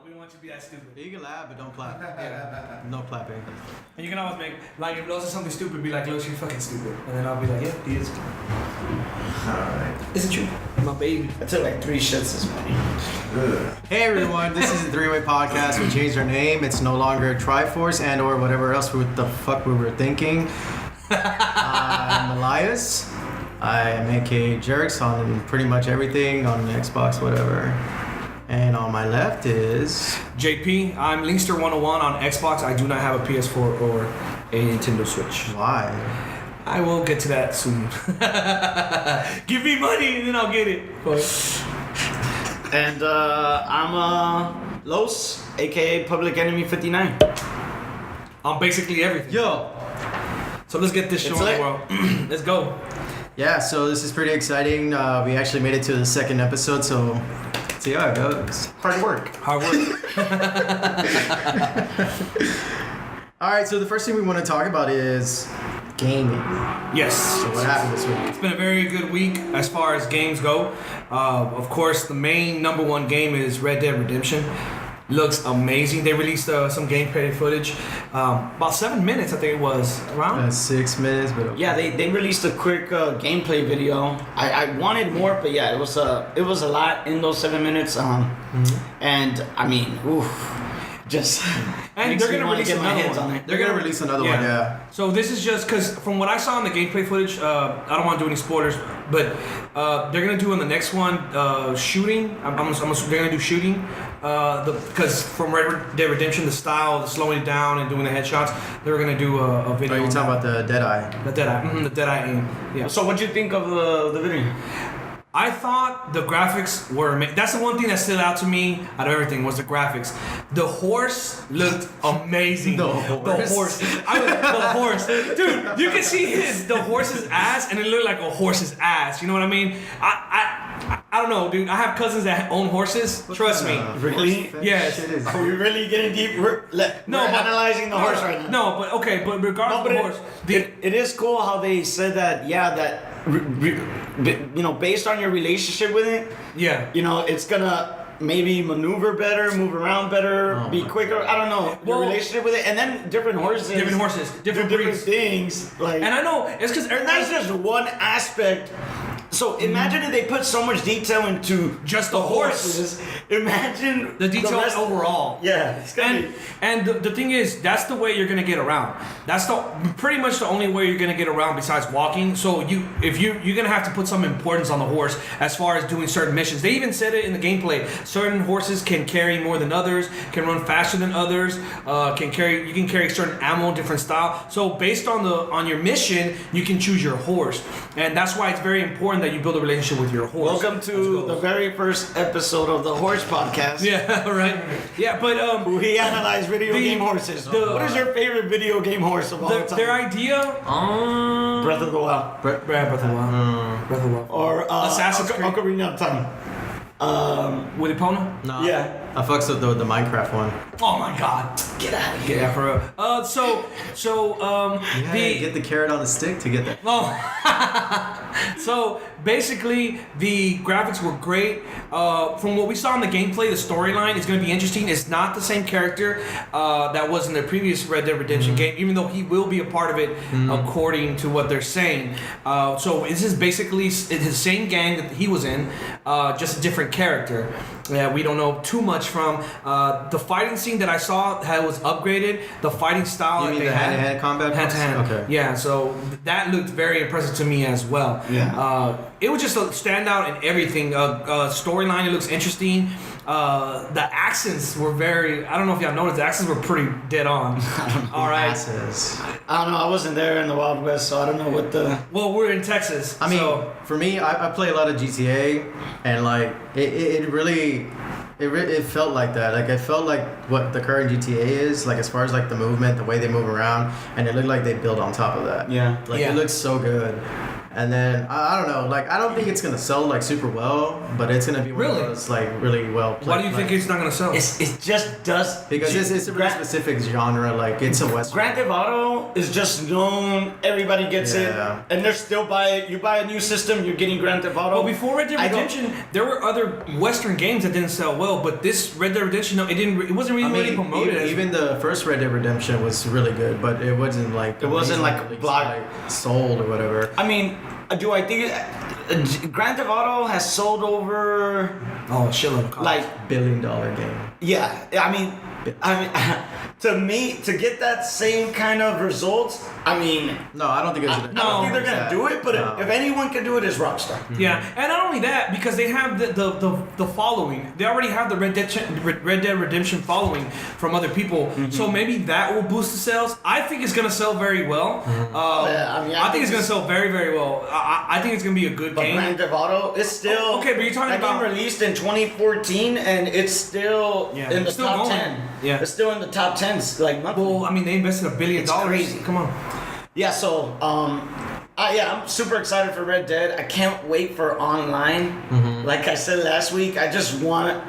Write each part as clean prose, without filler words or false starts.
We don't want you to be that stupid. You can laugh, but don't clap. Yeah. No clapping. And you can always make, like, if Los is something stupid, be like, Los, you're fucking stupid. And then I'll be like, yeah, he is. Alright. Is it true? My baby. I took like 3 shits this morning. Hey everyone, this is the Three-Way Podcast. We changed our name. It's no longer Triforce and or whatever else the fuck we were thinking. I'm Elias. I am aka Jerks on pretty much everything on Xbox, whatever. And on my left is... JP, I'm Linkster101 on Xbox. I do not have a PS4 or a Nintendo Switch. Why? I will get to that soon. Give me money and then I'll get it. And I'm Los, aka Public Enemy 59. On basically everything. Yo! So let's get this show on the world. Let's go. Yeah, so this is pretty exciting. We actually made it to the second episode, so let's see how it goes. Hard work. Hard work. Alright, so the first thing we want to talk about is gaming. Yes. So what happened this week? It's been a very good week as far as games go. Of course, the main number one game is Red Dead Redemption. Looks amazing. They released some gameplay footage. About 7 minutes, I think it was. Around? 6 minutes, but okay. Yeah, they released a quick gameplay video. I wanted more, but yeah, it was a lot in those 7 minutes. And I mean, just and they're gonna release another one. They're gonna release another one, yeah. So this is just because from what I saw in the gameplay footage, I don't want to do any spoilers, but they're gonna do in the next one shooting. They're gonna do shooting because from Red Dead Redemption, the style, the slowing it down and doing the headshots, they're gonna do a video. Are you talking about the Deadeye? The Deadeye, the Deadeye aim. Yeah. So what'd you think of the video? I thought the graphics were amazing. That's the one thing that stood out to me out of everything was the graphics. The horse looked amazing. The horse. The horse. Dude, you can see the horse's ass and it looked like a horse's ass. You know what I mean? I don't know, dude. I have cousins that own horses. Trust me. Really? Yes. Are we really getting deep? We're analyzing the horse right now. No, but okay, but regardless of the horse. It is cool how they said that, based on your relationship with it, it's gonna maybe maneuver better, move around better, be quicker. I don't know your relationship with it, and then different horses, different breeds. things. Like, and I know it's because that's just one aspect. So imagine if they put so much detail into just the horses. Imagine the detail overall. Yeah, and the thing is, that's the way you're gonna get around. That's pretty much the only way you're gonna get around besides walking. So you're gonna have to put some importance on the horse as far as doing certain missions. They even said it in the gameplay. Certain horses can carry more than others, can run faster than others, you can carry certain ammo, different style. So based on your mission, you can choose your horse, and that's why it's very important that you build a relationship with your horse. Welcome to the very first episode of the Horse Podcast. Yeah, right. Yeah, but we analyze video game horses. What is your favorite video game horse of all time? Their idea? Breath of the Wild. Breath of the Wild. Breath of the Wild. Or Assassin's Creed. Ocarina of Time. Willy Pona? No. Yeah. I fucks with the Minecraft one. Oh my god. Get out of here. Yeah, for real. Get the carrot on the stick to get that. So basically, the graphics were great. From what we saw in the gameplay, the storyline is going to be interesting. It's not the same character that was in the previous Red Dead Redemption game, even though he will be a part of it according to what they're saying. So this is basically his same gang that he was in, just a different character. Yeah, we don't know too much from the fighting scene that I saw was upgraded. The fighting style. You mean the hand-to-hand combat? Hand-to-hand. Okay. Yeah, so that looked very impressive to me as well. Yeah. It was just a standout in everything. Storyline, it looks interesting. The accents were I don't know if y'all noticed, the accents were pretty dead on. All right. I don't know, I wasn't there in the Wild West, so I don't know what the... Well, we're in Texas. I mean, for me, I play a lot of GTA, and like, it really... It felt like that. Like, it felt like what the current GTA is, like as far as like the movement, the way they move around, and it looked like they built on top of that. Yeah. Like, it looks so good. And then I don't know, like I don't think it's gonna sell like super well, but it's gonna be one Really? of those like really well. Why do you think it's not gonna sell? It just does Because it's a very specific genre, like it's a Western. Grand Theft Auto is just known. Everybody gets Yeah. it, and they're still buy it. You buy a new system, you're getting Grand Theft Auto. Well, before Red Dead I don't- Redemption, there were other Western games that didn't sell well, but this Red Dead Redemption, no, it wasn't really, really promoted. as even the first Red Dead Redemption was really good, but it wasn't like It wasn't like amazing, block- like sold or whatever. I mean, do I think Grand Theft Auto has sold over oh, shitload of copies. like $1 billion game. yeah? I mean, to me to get that same kind of results. I mean, No, I don't think it's. I don't think they're gonna do it. But No. if anyone can do it, it's Rockstar. Yeah, and not only that, because they have the following. They already have the Red Dead Redemption following from other people. So maybe that will boost the sales. I think it's gonna sell very well. Yeah, I mean, I think it's gonna sell very, very well. I think it's gonna be a good But game. Grand Theft Auto is still Oh, okay, but you're talking that about- game released in 2014 and it's still Yeah, in the it's still top going. 10. Yeah. It's still in the top 10s like monthly. Well, I mean, they invested $1 billion. It's crazy. Come on. Yeah, so yeah, I'm super excited for Red Dead. I can't wait for online. Like I said last week, I just want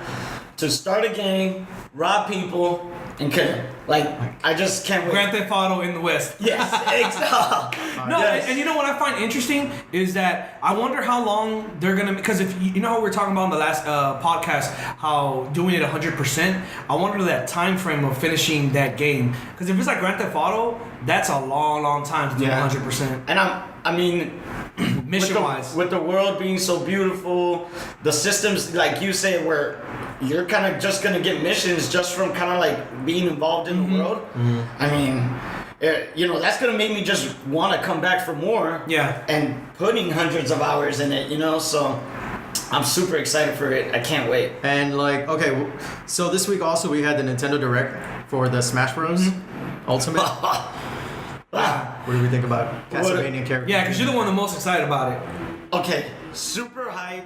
to start a game, rob people, and kill them. Like I just can't wait. Grand Theft Auto in the West. Yes, exactly. No, Yes. and you know what I find interesting is that I wonder how long they're gonna, because if you know how we were talking about in the last podcast how doing it 100%. I wonder that time frame of finishing that game, because if it's like Grand Theft Auto, that's a long time to do Yeah. 100% And I mean, mission wise. with the world being so beautiful, the systems, like you say, where you're kind of just gonna get missions just from kind of like being involved in the world. I mean, that's gonna make me just want to come back for more. Yeah. And putting hundreds of hours in it, so I'm super excited for it. I can't wait. And like, okay, so this week also we had the Nintendo Direct for the Smash Bros. Ultimate. What do we think about Castlevania characters? Yeah, because you're the one the most excited about it. Okay, super hype.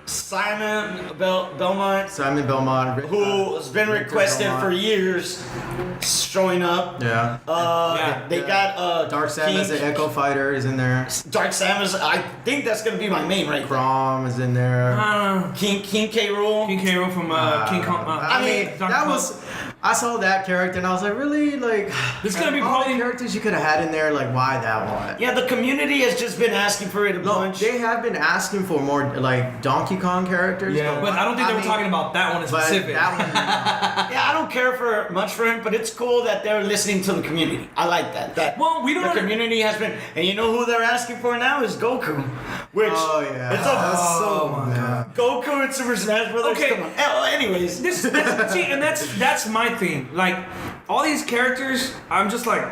Simon Belmont, Simon Belmont, who's been Victor requested Belmont. for years, showing up. Yeah. Yeah. They got Dark Samus, the Echo Fighter is in there. Dark Samus. I think that's gonna be my main right there. Crom is in there. King K. Rool. King K. Rool from King Kong. I mean, Donkey that Kong. was. I saw that character and I was like, really, like. This is gonna be all probably- the characters you could have had in there. Like, why that one? Yeah, the community has just been asking for it a No, bunch. they have been asking for more like Donkey Kong characters. Yeah. But I don't think they were talking about that one in But specific. that one, Yeah, I don't care for much for him, but it's cool that they're listening to the community. I like that. Well, we don't The under- community has been, and you know who they're asking for now is Goku, which oh yeah, it's that's a so my mad. Goku and Super Smash Brothers. Okay. Come on. Anyways, This see, and that's my thing. Like all these characters, I'm just like,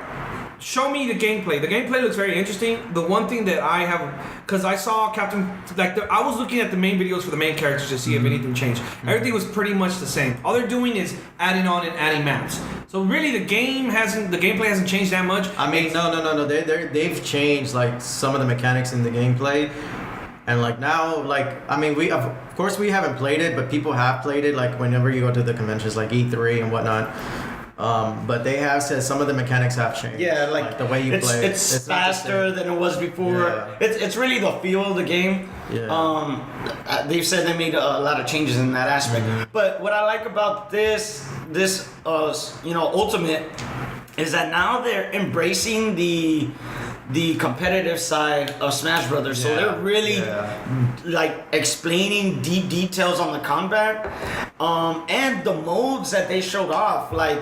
show me the gameplay. The gameplay looks very interesting. The one thing that I have, because I saw I was looking at the main videos for the main characters to see if anything changed. Everything was pretty much the same. All they're doing is adding on and adding maps. So really, the gameplay hasn't changed that much. I mean, no. They've changed like some of the mechanics in the gameplay, and like now, like I mean, we of course we haven't played it, but people have played it. Like whenever you go to the conventions, like E3 and whatnot. But they have said some of the mechanics have changed. yeah, like the way you play. It's not the faster same. than it was before. Yeah. It's really the feel of the game. Yeah. They've said they made a lot of changes in that aspect. But what I like about this Ultimate is that now they're embracing the competitive side of Smash Brothers. So they're really like explaining deep details on the combat, and the modes that they showed off, like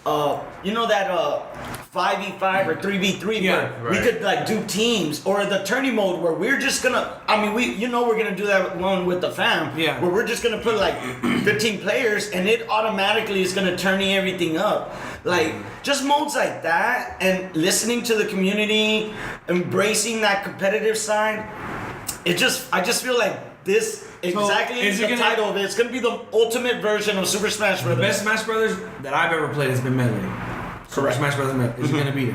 that 5v5 or 3v3 Yeah, where we right. could like do teams, or the tourney mode where we're just gonna, we're gonna do that one with the fam, Yeah. where we're just gonna put like 15 players and it automatically is gonna tourney everything up. Like just modes like that, and listening to the community, embracing that competitive side. I just feel like this exactly is is it the gonna- title of it. It's gonna be the ultimate version of Super Smash The Brothers. best Smash Brothers that I've ever played has been Melee. Super Smash Brothers Melee. Is it gonna beat it?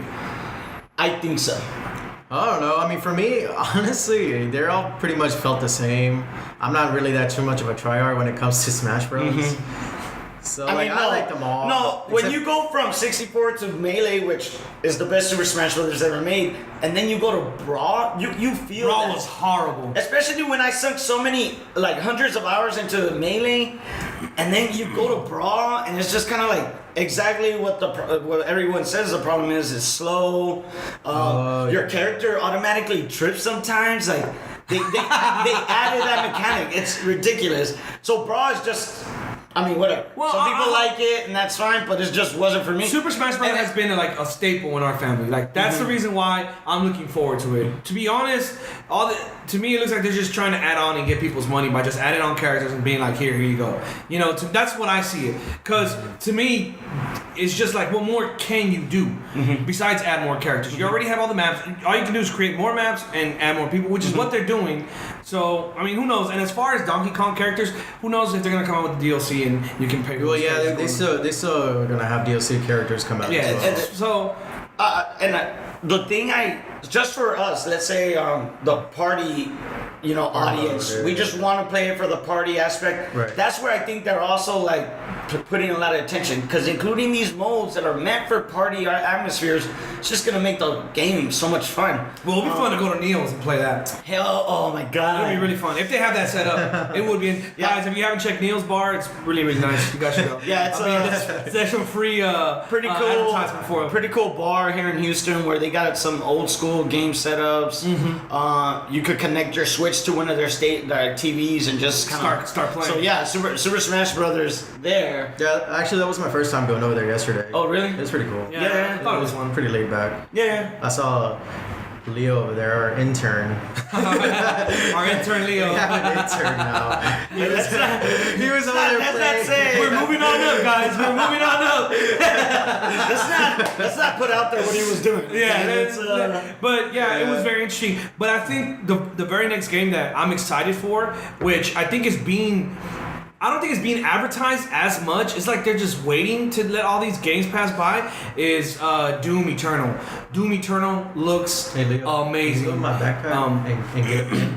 I think so. I don't know. I mean, for me, honestly, they're all pretty much felt the same. I'm not really that too much of a tryhard when it comes to Smash Bros. So I like them all. No, when you go from 64 to Melee, which is the best Super Smash Brothers ever made, and then you go to Brawl, you feel Brawl that. was horrible. Especially when I sunk so many, like hundreds of hours into Melee, and then you go to Brawl, and it's just kind of like exactly what what everyone says the problem is. It's slow. Your character automatically trips sometimes. Like they added that mechanic. It's ridiculous. So Brawl is just. I mean, whatever. Well, some people like it, and that's fine, but it just wasn't for me. Super Smash Bros. Has been like a staple in our family. Like that's the reason why I'm looking forward to it. To be honest, to me it looks like they're just trying to add on and get people's money by just adding on characters and being like, here you go. You know, that's what I see it. Because to me, it's just like, what more can you do besides add more characters? You already have all the maps. All you can do is create more maps and add more people, which is what they're doing. So I mean, who knows? And as far as Donkey Kong characters, who knows if they're gonna come out with the DLC and you can pay. Well, yeah, they still are gonna have DLC characters come out. Yeah, as well. The thing just for us, let's say the party, audience, we just want to play it for the party aspect. Right. That's where I think they're also like putting a lot of attention, because including these modes that are meant for party atmospheres, it's just gonna make the game so much fun. Well, it'll be fun to go to Neil's and play that. Hell, oh my god, It'll be really fun if they have that set up. It would be. Guys, if you haven't checked Neil's bar, it's really really nice. You guys should go. Yeah, it's there's some free pretty cool advertisement for it. Pretty cool bar here in Houston where they got some old school game setups. You could connect your Switch to one of their TVs and just kind of start playing. So yeah, Super Smash Brothers there. Yeah, actually, that was my first time going over there yesterday. Oh really? It's pretty cool. Yeah. I thought it was fun. Pretty laid back. Yeah. I saw Leo over there, our intern. Our intern Leo. We have an intern now. He was over there playing. We're moving on up, guys. We're moving on up. Let's not put out there what he was doing. But it was very interesting. But I think the very next game that I'm excited for, which I think is being. I don't think it's being advertised as much. It's like they're just waiting to let all these games pass by. Is Doom Eternal. Doom Eternal looks amazing. Look my backpack and get it.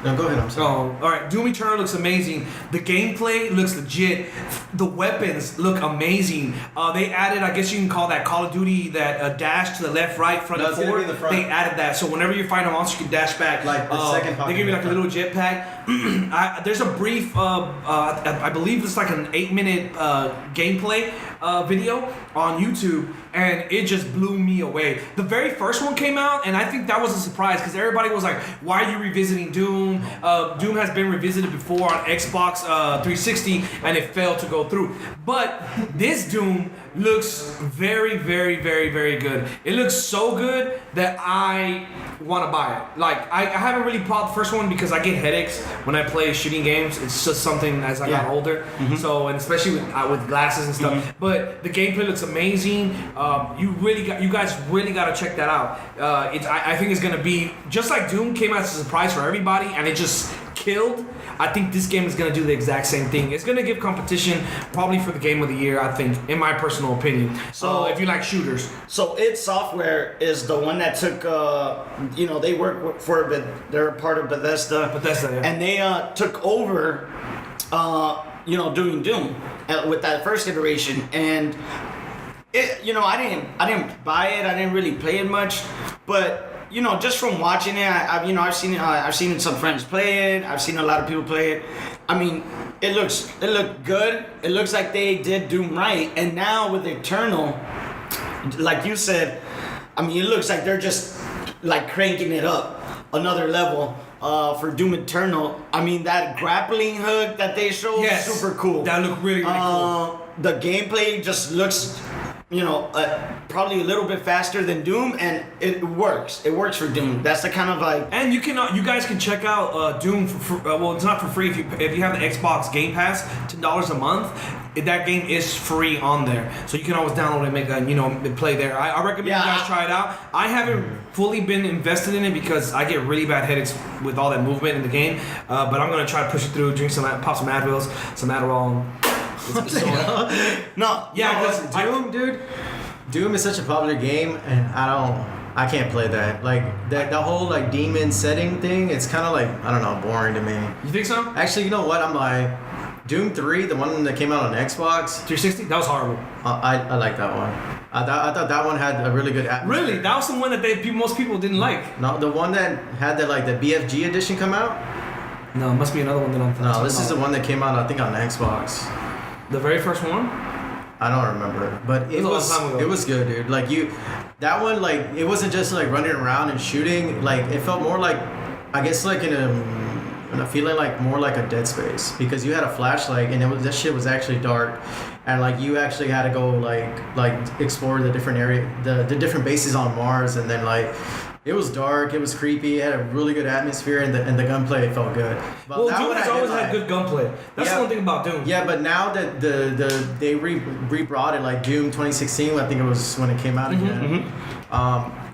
No, go ahead. I'm sorry. Oh, all right. Doom Eternal looks amazing. The gameplay looks legit. The weapons look amazing. They added, I guess you can call that Call of Duty, that dash to the left, right, front, and forward. They added that, so whenever you find a monster, you can dash back. Like the second. They give you like a little jetpack. There's a brief, I believe it's like an 8-minute gameplay video on YouTube, and it just blew me away. The very first one came out, and I think that was a surprise because everybody was like, "Why are you revisiting Doom?" Doom has been revisited before on Xbox 360, and it failed to go through. But this Doom looks very, very, very, very good. It looks so good that I want to buy it. Like I haven't really bought the first one because I get headaches when I play shooting games. It's just something as I got older. So, and especially with glasses and stuff. But the gameplay looks amazing. You guys really got to check that out. I think it's gonna be just like Doom came out as a surprise for everybody, and it just killed. I think this game is gonna do the exact same thing. It's gonna give competition probably for the game of the year, I think, in my personal opinion. So if you like shooters. So id Software is the one that took, they work for, they're a part of Bethesda. And they took over, doing Doom with that first iteration. And I didn't buy it. I didn't really play it much, but. Just from watching it, I've seen some friends play it. I've seen a lot of people play it. I mean, it looked good. It looks like they did Doom right. And now with Eternal, like you said, I mean, it looks like they're just like cranking it up another level for Doom Eternal. I mean, that grappling hook that they showed, super cool. That looked really, really cool. The gameplay just looks. Probably a little bit faster than Doom, and it works. It works for Doom. That's the kind of like. And you guys can check out Doom for it's not for free if you have the Xbox Game Pass, $10 a month. That game is free on there, so you can always download it and play there. I recommend you guys try it out. I haven't fully been invested in it because I get really bad headaches with all that movement in the game, but I'm gonna try to push it through, pop some Advils, some Adderall. Doom is such a popular game, and I can't play that. Like the whole like demon setting thing, it's kind of like, I don't know, boring to me. You think so? Actually, you know what? I'm like, Doom 3, the one that came out on Xbox. 360. That was horrible. I like that one. I thought that one had a really good atmosphere. Really, that was the one that most people didn't like. No, the one that had the BFG edition come out. No, it must be another one that I'm thinking. No, this is the one that came out I think on Xbox. The very first one. I don't remember, but it was a long time ago. it was good, dude. Like that one, like it wasn't just like running around and shooting. Like it felt more like, I guess, like in a feeling like more like a Dead Space, because you had a flashlight and that shit was actually dark, and like you actually had to go like explore the different the different bases on Mars, and then like. It was dark. It was creepy. It had a really good atmosphere, and the gunplay felt good. But well, Doom has always had good gunplay. That's the one thing about Doom. Yeah, but now that they re-brought it, like Doom 2016, I think it was when it came out again.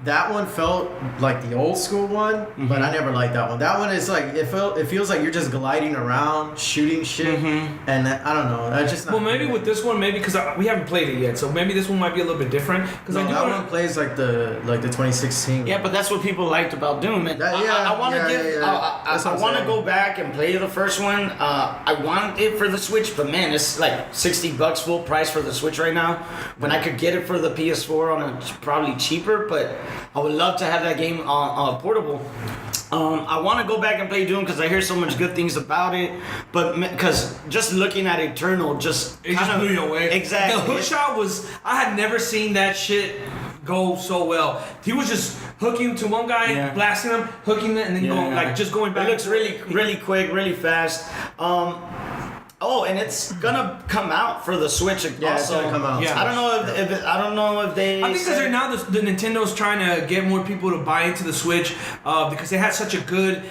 That one felt like the old school one, but I never liked that one. That one is like it feels like you're just gliding around, shooting shit, and I don't know. That's just not. Well, maybe with this one, because we haven't played it yet, so maybe this one might be a little bit different. Because that one plays like the 2016. Yeah, but that's what people liked about Doom. And I want to go back and play the first one. I want it for the Switch, but man, it's like $60 full price for the Switch right now. When I could get it for the PS4 on a probably cheaper, but I would love to have that game on portable. I want to go back and play Doom because I hear so much good things about it, but because just looking at Eternal it just blew you away. Exactly. The hook shot I had never seen that shit go so well. He was just hooking to one guy, blasting him, hooking it, and then just going back. It looks really quick, really fast. Oh, and it's gonna come out for the Switch also. Yeah, it's gonna come out. Yeah. I don't know if they. I think because now the Nintendo's trying to get more people to buy into the Switch because they had such a good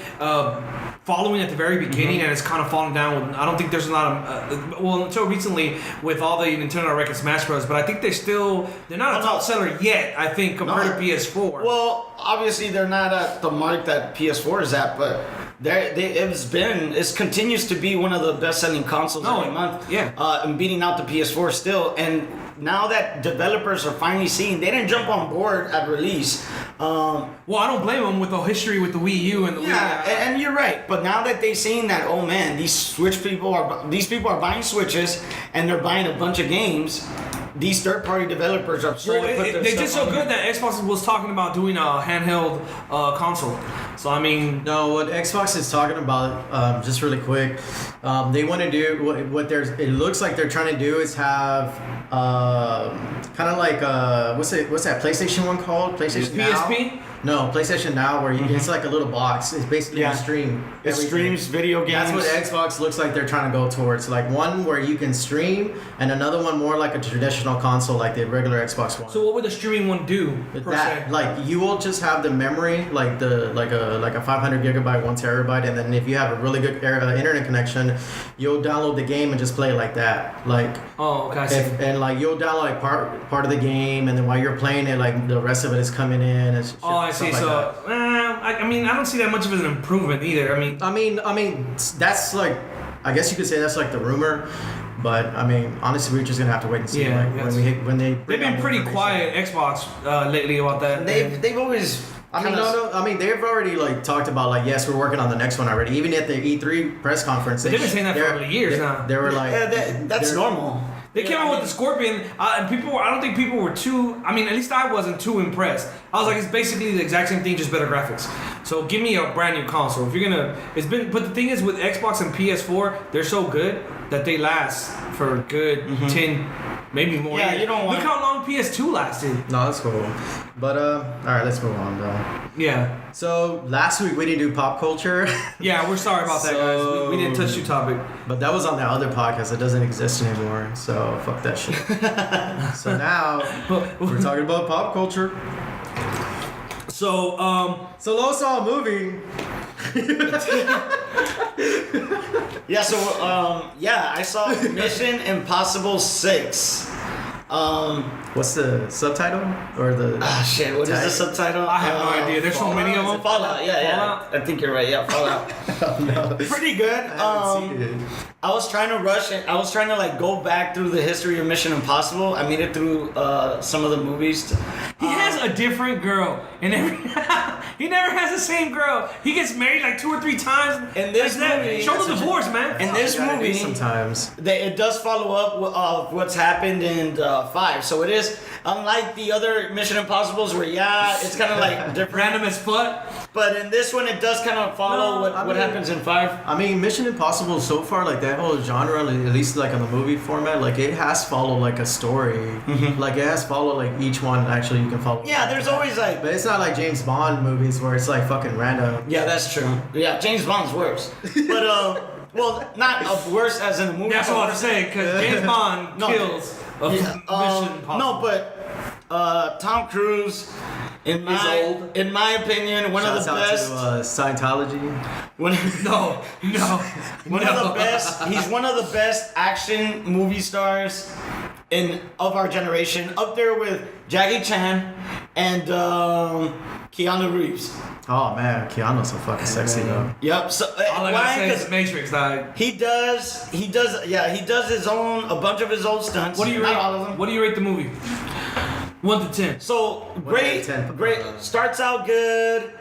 following at the very beginning, and it's kind of falling down. I don't think there's a lot of until recently with all the Nintendo Direct and Smash Bros. But I think they're not a top seller yet. I think compared to PS4. Well, obviously they're not at the mark that PS4 is at, but. It continues to be one of the best-selling consoles every month. Yeah. And beating out the PS4 still. And now that developers are finally seeing, they didn't jump on board at release. Well, I don't blame them with the history with the Wii U and the Wii. Yeah, and you're right. But now that they've seen that, oh man, these people are buying Switches and they're buying a bunch of games. These third-party developers are starting to put their they stuff did so on good that Xbox was talking about doing a handheld console. So I mean, no, what Xbox is talking about, just really quick, they want to do it looks like they're trying to do is have kind of like what's that PlayStation one called? PlayStation PSP? Now? No, PlayStation Now, where it's like a little box. It's basically a stream. It streams video games. That's what Xbox looks like they're trying to go towards. Like one where you can stream, and another one more like a traditional console, like the regular Xbox One. So what would the streaming one do? Per se? Like you will just have the memory, like a 500 gigabyte, 1 terabyte, and then if you have a really good internet connection, you'll download the game and just play it like that. Like okay, I see. And like you'll download like part of the game, and then while you're playing it, like the rest of it is coming in. And I see. So, I mean, I don't see that much of an improvement either. I mean, that's like, I guess you could say that's like the rumor, but I mean, honestly, we're just gonna have to wait and see. Yeah, when they've been pretty quiet Xbox lately about that. They've always. I mean, no. I mean, they've already like talked about like, yes, we're working on the next one already. Even at the E3 press conference, they've been saying that for years now. They were like, that's normal. They came out with the Scorpion, and I don't think people were too. I mean, at least I wasn't too impressed. I was like, it's basically the exact same thing, just better graphics. So give me a brand new console. If you're gonna, but the thing is with Xbox and PS4, they're so good that they last for a good 10, maybe more. Yeah, you don't want. Look how long PS2 lasted. No, that's cool. But all right, let's move on though. Yeah. So last week we didn't do pop culture. Yeah, we're sorry about that, guys. We didn't touch your topic. But that was on that other podcast that doesn't exist anymore. So fuck that shit. So now we're talking about pop culture. So Lo saw a movie. Yeah. So I saw Mission Impossible 6. What's the subtitle or the? Shit. What is the subtitle? I have no idea. There's so many of them. Fallout. Yeah. Fallout? I think you're right. Yeah, Fallout. No. Pretty good. I haven't seen it. I was trying to rush it. I was trying to like go back through the history of Mission Impossible. I made it through some of the movies. He has a different girl, and he never has the same girl. He gets married like 2 or 3 times. In this like movie, show the divorce, man. In this Yeah, I do movie, sometimes. it does follow up what's happened in 5. So it is unlike the other Mission Impossibles where it's kind of like different. Random as fuck. But in this one, it does kind of follow what happens in 5. I mean, Mission Impossible so far, like that whole genre, like, at least like on the movie format, like it has followed like a story. Like it has followed like each one. Actually, you can follow. Yeah, there's always like. But it's not like James Bond movies where it's like fucking random. Yeah, that's true. Yeah, James Bond's worse. But well, not worse as in a movie. That's what I'm saying, because James Bond kills a Mission Impossible. No, but Tom Cruise, in He's old. my opinion, one Shouts of the out best. to Scientology. One of the No. best. He's one of the best action movie stars of our generation, up there with Jackie Chan and Keanu Reeves. Oh man, Keanu's so fucking sexy though. Yep. So All I gotta say is Matrix, dog. he does a bunch of his own stunts. What do you Not rate? all of them. What do you rate the movie? 1 to 10. So great, 10. great. Starts out good.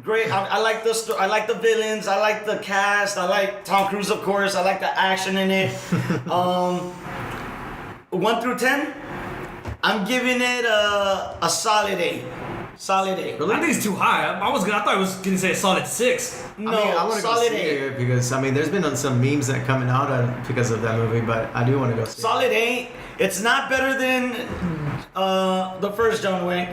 Great. I like the I like the villains. I like the cast. I like Tom Cruise, of course. I like the action in it. 1 through 10. I'm giving it a solid 8. Solid 8. I think it's too high. I thought I was gonna say a solid 6. No, I mean, I want to go solid see 8. it because I mean, there's been some memes that coming out because of that movie, but I do want to go see Solid 8. It's not better than the first John Wick.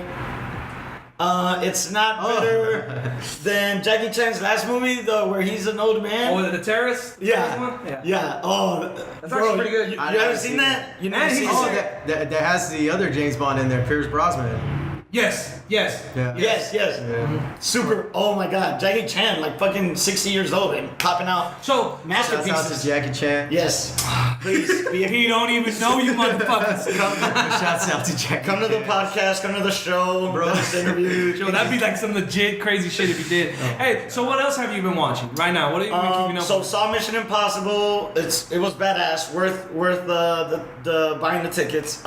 It's not better than Jackie Chan's last movie, where he's an old man. Oh, the terrorist? Yeah. Yeah. Oh, That's actually pretty good. You I haven't haven't seen seen that? You never And seen he's- Oh, it? that has the other James Bond in there, Pierce Brosnan. Yes. Yeah. Yes. Yeah. Super. Oh my God, Jackie Chan, like fucking 60 years old and popping out So, Shouts out to masterpieces. Jackie Chan. Yes. Please be he don't even know you motherfuckers. Shouts out to Jackie come to the Chan. podcast, come to the show, Bro. this interview. Yo, that'd be like some legit crazy shit if you did. Hey, so what else have you been watching right now? What have you been keeping up So with? saw Mission Impossible. It was badass. Worth the buying the tickets.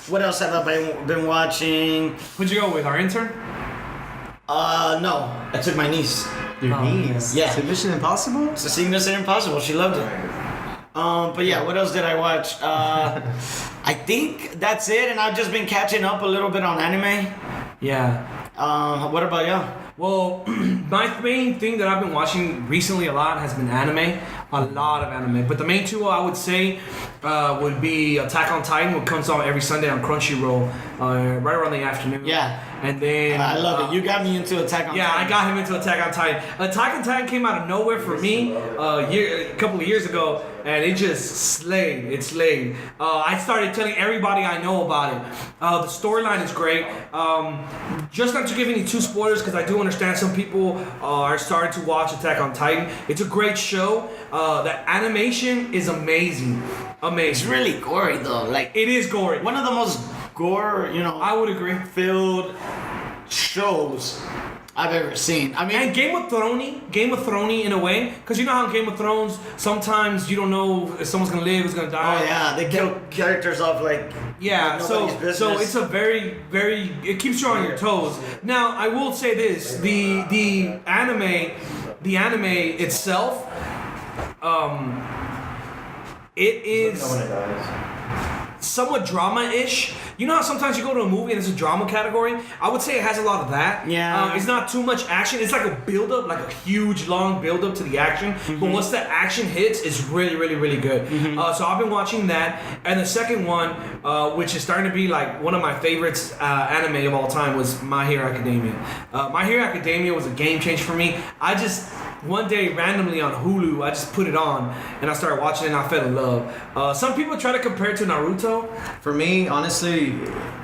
What else have I been watching? Who'd you go with? Our intern? No, I took my niece Your Oh, knees. yeah. To Mission Impossible? to see Mission Impossible. She loved it. But yeah, what else did I watch? I think that's it, and I've just been catching up a little bit on anime. Yeah. What about you? Well, my main thing that I've been watching recently a lot has been anime. A lot of anime. But the main two I would say would be Attack on Titan, which comes on every Sunday on Crunchyroll, right around the afternoon. Yeah. And then I love it. You got me into Attack on Yeah, Titan. I got him into Attack on Titan. Attack on Titan came out of nowhere for me a couple of years ago, and it just slayed. It slayed. I started telling everybody I know about it. The storyline is great. Just not to give any too spoilers, because I do understand some people are starting to watch Attack on Titan. It's a great show. The animation is amazing. Amazing. It's really gory though. Like It is gory. one of the most gore, I would agree. filled shows I've ever seen. I mean, And Game of Thrones in a way, because you know how in Game of Thrones sometimes you don't know if someone's gonna live, who's gonna die. oh yeah, they kill characters off like Yeah, so nobody's business. so it's a very it keeps you on your toes. Now I will say this: the anime itself, it is somewhat drama-ish. You know how sometimes you go to a movie and it's a drama category? I would say it has a lot of that. Yeah. It's not too much action. It's like a build-up, like a huge, long build-up to the action. But once the action hits, it's really, really, really good. So I've been watching that. And the second one, which is starting to be like one of my favorites anime of all time, was My Hero Academia. My Hero Academia was a game changer for me. one day randomly on Hulu, I just put it on and I started watching it and I fell in love. Some people try to compare it to Naruto. For me, honestly,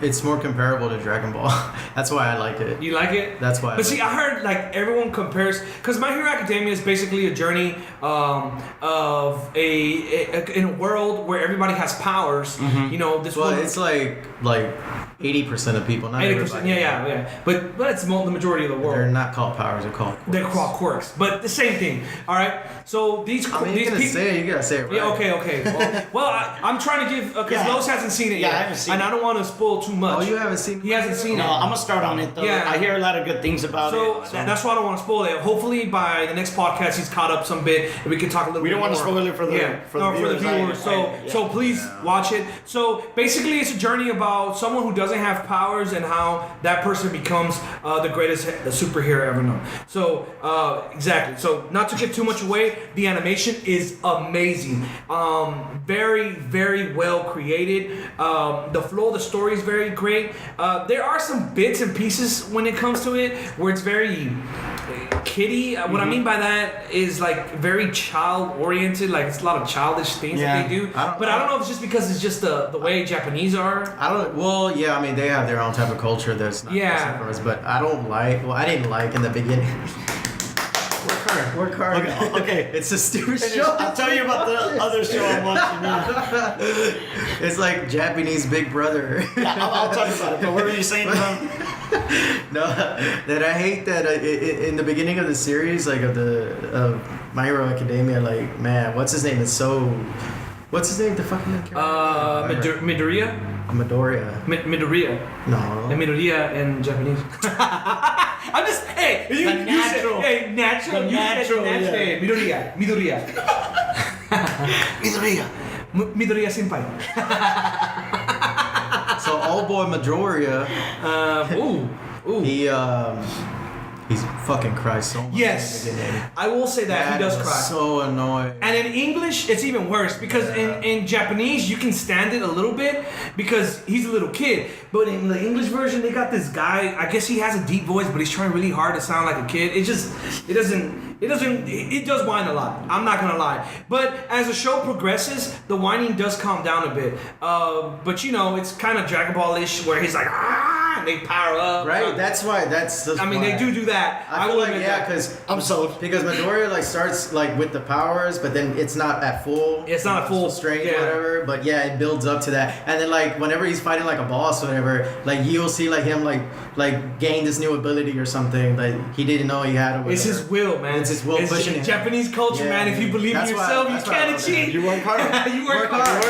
it's more comparable to Dragon Ball. That's why I like it. You like it? That's why. But see, I heard like everyone compares, because My Hero Academia is basically a journey of in a world where everybody has powers. You know, this. Well, it's like 80% of people, not 80%. everybody. Yeah. But it's the majority of the world. They're not called powers. They're called quirks. They're called quirks, but the same thing. All right. So these I mean, these you gotta say it right. Yeah. Okay. Well, I'm trying to give because Los hasn't seen it yet, I haven't seen and I don't want to spoil too much. Oh, you haven't seen it? He hasn't seen No, it. I'm gonna start on it though. Yeah. I hear a lot of good things about So it. that's why I don't want to spoil it. Hopefully by the next podcast he's caught up some bit and we can talk a little We bit don't more. want to spoil it for the for the viewers. So please watch it. So basically it's a journey about someone who doesn't have powers and how that person becomes the greatest superhero ever known. So exactly. So not to give too much away, the animation is amazing. Very, very well created. The flow of the story is very great. There are some bits and pieces when it comes to it where it's very kiddie. What I mean by that is like very child oriented. Like it's a lot of childish things that they do. I don't know if it's just because it's just the way Japanese are. Well, yeah, I mean, they have their own type of culture that's not Yeah. for us, but I didn't like in the beginning. Work hard. Okay. It's a stupid show. I'll tell you about the other show I'm watching now. It's like Japanese Big Brother. Yeah, I'll talk about it. But what were you saying about? No, that I hate that in the beginning of the series, like of My Hero Academia, like, man, what's his name? What's his name? The fucking main character? Midoriya? Midoriya. Midoriya. No. And Midoriya in Japanese. I'm just, hey, you said, hey, natural. The You natural, said natural. yeah. Hey, Midoriya. Midoriya senpai. So old boy Midoriya, he's fucking cries so much. Yes, in the beginning. I will say that he does was cry. So annoying. And in English, it's even worse because in Japanese, you can stand it a little bit because he's a little kid. But in the English version, they got this guy. I guess he has a deep voice, but he's trying really hard to sound like a kid. It does whine a lot. I'm not gonna lie. But as the show progresses, the whining does calm down a bit. But you know, it's kind of Dragon Ball-ish where he's like, and they power up. Right, that's why. They do that. I feel will like admit that. because I'm sold. Because Midoriya like starts like with the powers, but then it's not at full. It's not at full strength, yeah. whatever. But yeah, it builds up to that, and then like whenever he's fighting like a boss or whatever, like you'll see like him like gain this new ability or something that he didn't know he had. Or whatever. It's his will, man. It's his will pushing him. Japanese culture, Yeah, man. If you believe in that's why- yourself, that's you why I can't love that. achieve. You work hard. You work hard.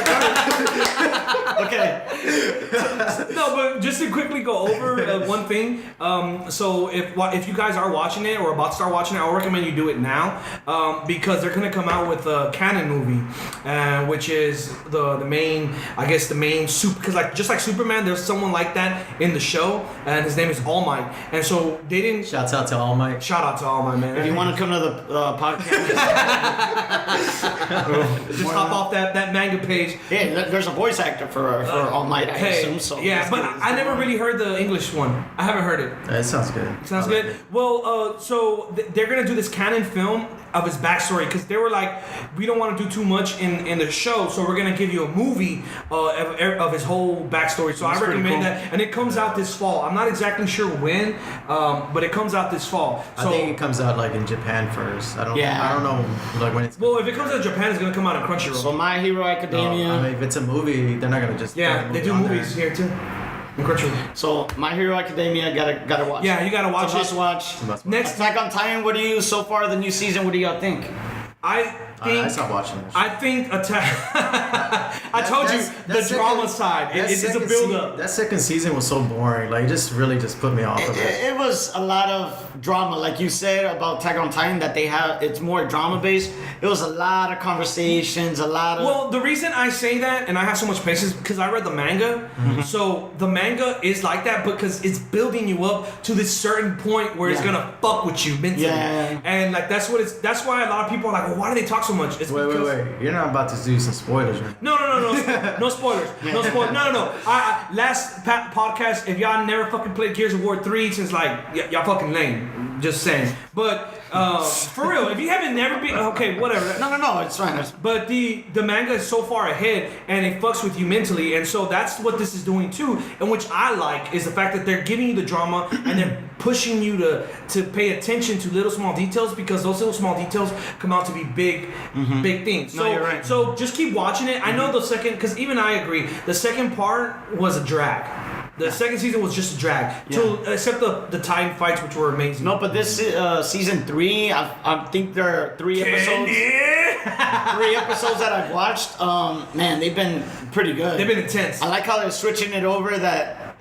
Okay. No, but just to quickly go over one thing. So if you guys are watching it or about to start watching it, I would recommend you do it now because they're gonna come out with a canon movie, which is the main super. Because just like Superman, there's someone like that in the show, and his name is All Might. And so they didn't. Shouts out to All Might. Shout out to All Might, man. If you want to come to the podcast, just hop off that manga page. yeah, there's a voice actor for All Might, I assume. So yeah, but I never really heard the English one. I haven't heard it. It sounds good. Sounds good. Well, so they're gonna do this canon film of his backstory because they were like, we don't want to do too much in the show, so we're gonna give you a movie of his whole backstory. So I recommend cool. that, and it comes out this fall. I'm not exactly sure when, but it comes out this fall. So, I think it comes out like in Japan first. I don't Yeah. know like when it's. well, if it comes out in Japan, it's gonna come out in Crunchyroll. So My Hero Academia. I mean, if it's a movie, they're not gonna just. yeah, they do on movies there. here too. In Crunchyroll. So My Hero Academia, gotta watch. Yeah, you gotta watch It's a must it. watch. It's a must watch. Next, Attack on Titan. What do you so far the new season? What do y'all think? I think I stopped watching this. I think I told you the drama side. It's a build up. That second season was so boring. Like, it just really just put me off of it. It was a lot of drama, like you said about Attack on Titan. That they have, it's more drama based. It was a lot of conversations, a lot of. Well, the reason I say that and I have so much patience because I read the manga. So the manga is like that because it's building you up to this certain point where it's Yeah. gonna fuck with you mentally. Yeah. And like that's why a lot of people are like, well, why do they talk so so much. It's Wait. You're not about to do some spoilers, right? No, no spoilers. No spoilers. No. Last podcast, if y'all never fucking played Gears of War 3, since like y'all fucking lame. Just saying. But for real, if you haven't never been, okay, whatever. No, it's fine. But the manga is so far ahead, and it fucks with you mentally, and so that's what this is doing too. And which I like is the fact that they're giving you the drama and they're pushing you to pay attention to little small details, because those little small details come out to be big things. So, no, you're right. So just keep watching it. I know the second, because even I agree, the second part was a drag. The second season was just a drag, except the Titan fights, which were amazing. No, but this season 3, I think there are 3 episodes. 3 episodes that I've watched. Man, they've been pretty good. They've been intense. I like how they're switching it over.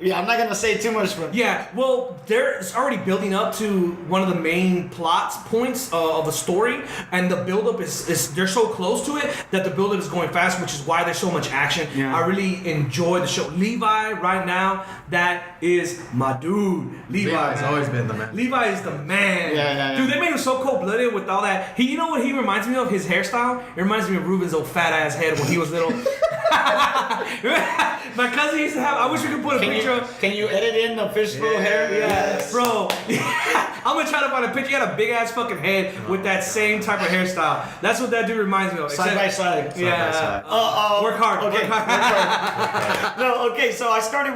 I'm not gonna say too much, but yeah, well, it's already building up to one of the main plot points of the story, and the buildup is they're so close to it that the buildup is going fast, which is why there's so much action. Yeah. I really enjoy the show. Levi, right now, that is my dude. Levi's always been the man. Levi is the man. Yeah. Dude, they made him so cold-blooded with all that. You know what he reminds me of? His hairstyle? It reminds me of Ruben's old fat-ass head when he was little. My cousin used to have, I wish we could put a picture of. Can you edit in the fishbowl hair? Yes. Bro, I'm gonna try to find a picture. He had a big-ass fucking head with that same type of hairstyle. That's what that dude reminds me of. Side by side. Yeah. Work hard. Okay. Work hard. No, okay, so I started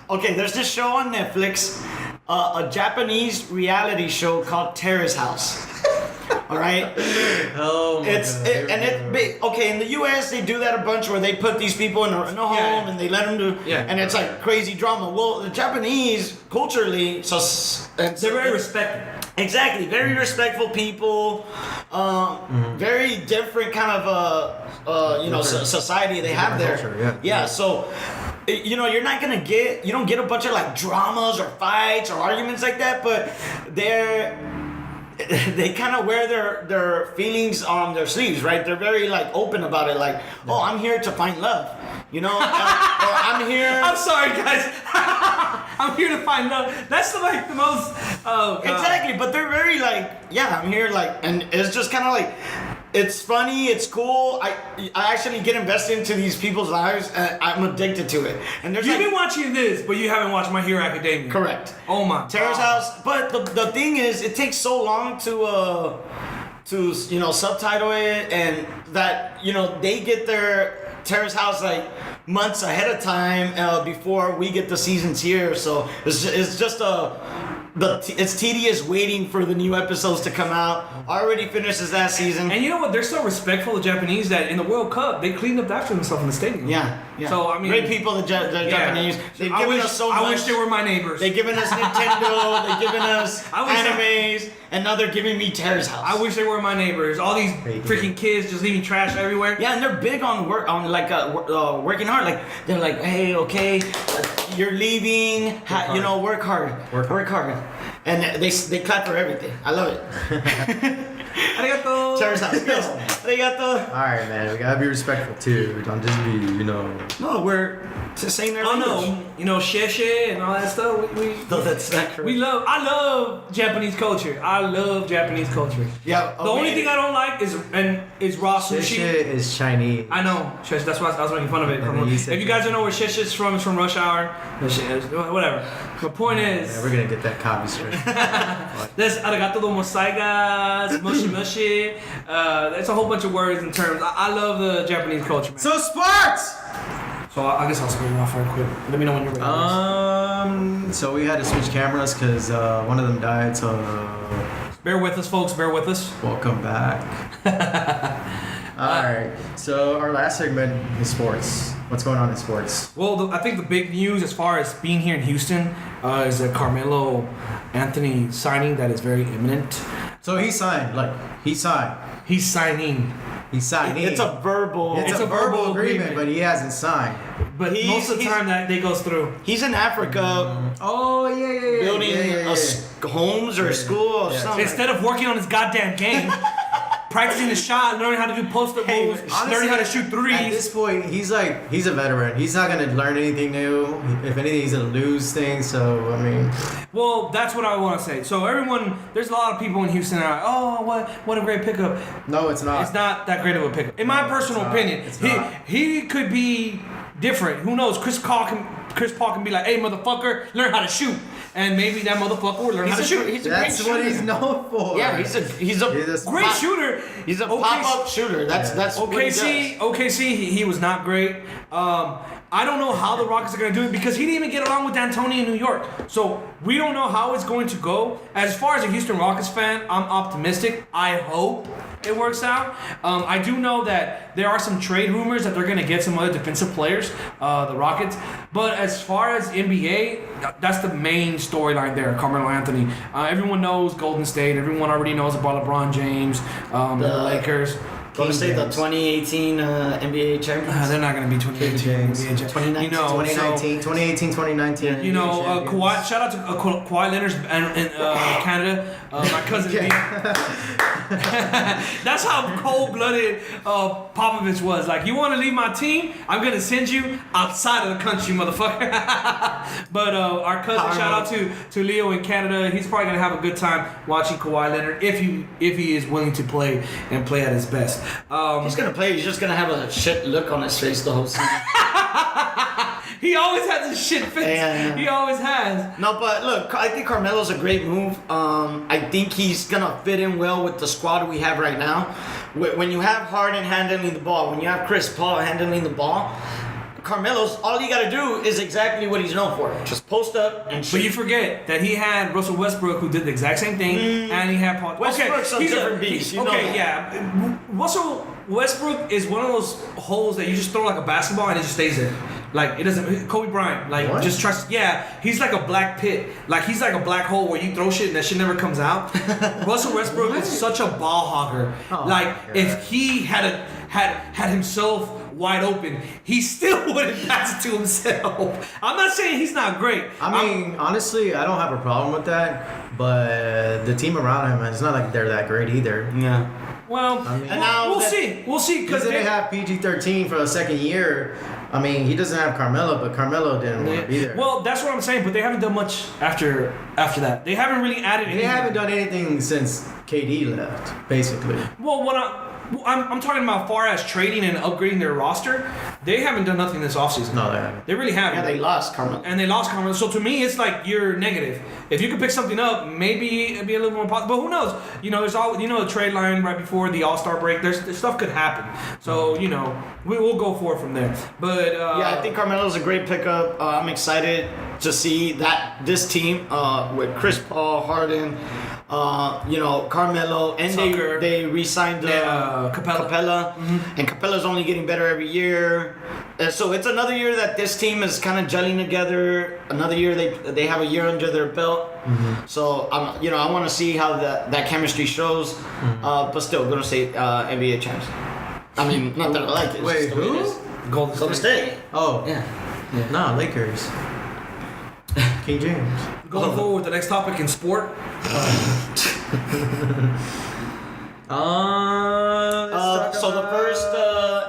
okay, there's this show on Netflix, a Japanese reality show called Terrace House. All right. Oh my God. Okay. In the U.S., they do that a bunch where they put these people in a home and they let them do, and it's like crazy drama. Well, the Japanese culturally, They're very respected. Exactly, very respectful people. Very different kind of society they have there. Culture, yeah. So. You don't get a bunch of like dramas or fights or arguments like that, but they kind of wear their feelings on their sleeves, right? They're very like open about it, like, oh, I'm here to find love, or I'm here. I'm sorry, guys. I'm here to find love. That's the most. Oh, God. Exactly, but they're very like, yeah, I'm here, like, and it's just kind of like. It's funny, it's cool. I actually get invested into these people's lives, and I'm addicted to it. And You've been watching this, but you haven't watched My Hero Academia. Correct. Oh my. Terrace House. But the thing is, it takes so long to subtitle it, and that they get their Terrace House like months ahead of time before we get the seasons here. So it's just it's tedious waiting for the new episodes to come out. Already finishes that season. And you know what? They're so respectful of Japanese that in the World Cup, they cleaned up after themselves in the stadium. Yeah. So, I mean... Great people, the Japanese. They've given us so much. I wish they were my neighbors. They've given us Nintendo. They've given us animes. And now they're giving me Terrace House. I wish they were my neighbors. All these freaking kids just leaving trash everywhere. Yeah, and they're big on working hard. Like, they're like, hey, okay, you're leaving. Work hard. Work hard. And they clap for everything. I love it. Arigato. Terrace House. Yes. Arigato. All right, man. We gotta be respectful too. Don't just be, No, we're just saying their language. No, sheshe and all that stuff. No, that's not correct. I love Japanese culture. Yeah. The only thing I don't like is raw sushi. Shit is Chinese. I know, Shesh. That's why I was making fun of it. If you guys don't know where Shesh is from, it's from Rush Hour. Whatever. The point is, we're gonna get that copy straight. there's arigato gozaimasu, moshi moshi. It's a whole bunch of words and terms. I love the Japanese culture, man. So sports. So I guess I'll spin you off right quick. Let me know when you're ready. So we had to switch cameras because one of them died. So bear with us, folks. Bear with us. Welcome back. All right. So our last segment is sports. What's going on in sports? Well, I think the big news as far as being here in Houston is a Carmelo Anthony signing that is very imminent. So he signed. He's signing. It's a verbal. It's a verbal agreement, but he hasn't signed. But most of the time that day goes through. He's in Africa. Oh yeah. Building homes or a school or something. Instead of working on his goddamn game. practicing the shot, learning how to do post-up moves, learning how to shoot threes. At this point, he's a veteran. He's not gonna learn anything new. If anything, he's gonna lose things. So I mean, well, that's what I want to say. So everyone, there's a lot of people in Houston that are like, oh, what a great pickup. no, it's not. It's not that great of a pickup. In my personal opinion, he could be different. Who knows? Chris Paul can be like, hey, motherfucker, learn how to shoot. And maybe that motherfucker will learn how to shoot. That's what he's known for. Yeah, he's a great shooter. He's a pop-up shooter. That's OKC. He was not great. I don't know how the Rockets are going to do it because he didn't even get along with D'Antoni in New York. So we don't know how it's going to go. As far as a Houston Rockets fan, I'm optimistic. I hope it works out. I do know that there are some trade rumors that they're going to get some other defensive players, the Rockets. But as far as NBA, that's the main storyline there, Carmelo Anthony. Everyone knows Golden State. Everyone already knows about LeBron James, the Lakers. Golden State, the 2018 NBA champions. They're not going to be 2018 NBA champions. 2019. You know, Kawhi, shout out to Kawhi Leonard in Canada. My cousin. That's how cold-blooded Popovich was. Like, you want to leave my team? I'm going to send you outside of the country, motherfucker. But our cousin, shout out to Leo in Canada. He's probably going to have a good time watching Kawhi Leonard if he is willing to play and play at his best. He's going to play. He's just going to have a shit look on his face the whole season. He always has a shit face. Yeah. He always has. No, but look, I think Carmelo's a great move. I think he's going to fit in well with the squad we have right now. When you have Harden handling the ball, when you have Chris Paul handling the ball, Carmelo's, all you got to do is exactly what he's known for. Just post up and shoot. But you forget that he had Russell Westbrook, who did the exact same thing, and he had Paul. Westbrook's a different beast. Yeah. Russell Westbrook is one of those holes that you just throw like a basketball and it just stays there. Like, it doesn't. Kobe Bryant, like, what? Just trust. Yeah, he's like a black pit. Like, he's like a black hole where you throw shit and that shit never comes out. Russell Westbrook is such a ball hogger. Oh, like, if he had himself wide open, he still wouldn't pass it to himself. I'm not saying he's not great. I mean, honestly, I don't have a problem with that. But the team around him, it's not like they're that great either. Yeah. Well, I mean, we'll see. We'll see. Because they have PG-13 for the second year. I mean, he doesn't have Carmelo, but Carmelo didn't want to be there. Well, that's what I'm saying, but they haven't done much after that. They haven't really added anything. They haven't done anything since KD left, basically. Well, I'm talking about far as trading and upgrading their roster. They haven't done nothing this offseason. No, they haven't. They really haven't. Yeah, they lost Carmelo. And they lost Carmelo. So to me, it's like you're negative. If you could pick something up, maybe it'd be a little more positive. But who knows? You know, there's the trade line right before the All-Star break. There's stuff could happen. So, you know, we'll go forward from there. But yeah, I think Carmelo's a great pickup. I'm excited to see that this team with Chris Paul, Harden, Carmelo, and they re-signed Capella. Mm-hmm. And Capella's only getting better every year. So it's another year that this team is kind of gelling together. Another year they have a year under their belt. Mm-hmm. So I want to see how that chemistry shows. Mm-hmm. But still, gonna say NBA champs. I mean, not that I like it. Wait, who? Golden State. Oh yeah. Nah, Lakers. King James. Going forward with the next topic in sport. So the first